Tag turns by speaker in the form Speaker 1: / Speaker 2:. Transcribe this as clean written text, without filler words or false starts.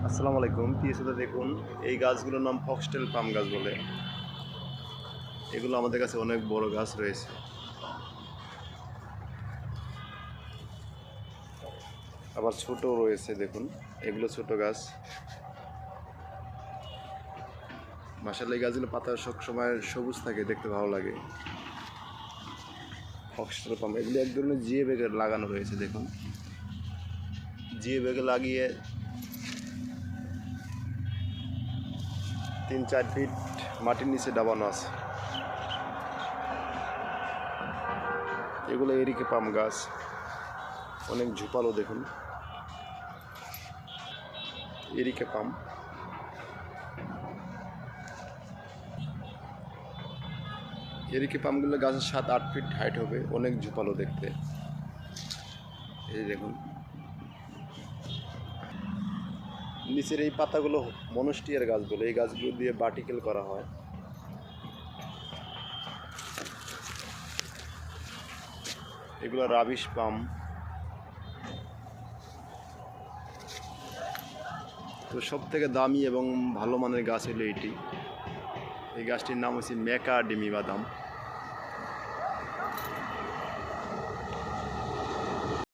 Speaker 1: আসসালামু আলাইকুম। পিছনে দেখুন এই গাছগুলোর নাম ফক্সটেল পাম গাছ বলে। এগুলো আমাদের কাছে অনেক বড় গাছ রয়েছে। আবার ছোট রয়েছে দেখুন, এগুলো ছোট গাছ। মাশাআল্লাহ, এই গাছগুলো পাতা সব সময় সবুজ থাকে, দেখতে ভালো লাগে। ফক্সটেল পাম এগুলো এক ধরনের জিএ ব্যাগে লাগানো রয়েছে দেখুন। জিএ ব্যাগে লাগিয়ে 3-4 ফিট মাটির নিচে ডাবানো আছে। এগুলো এরিকা পাম গাছ, অনেক ঝোপালো দেখুন। এরিকা পাম, এরিকা পামগুলো গাছের 7-8 ফিট হাইট হবে, অনেক ঝোপালো দেখতে। এই দেখুন নিচের এই পাতাগুলো মনস্টিয়ার গাছ বলে। এই গাছগুলো দিয়ে বার্টিকেল করা হয়। এগুলো রাবিশ পাম। তো সব থেকে দামি এবং ভালো মানের গাছ হলো এইটি। এই গাছটির নাম হচ্ছে ম্যাকাডেমি বাদাম।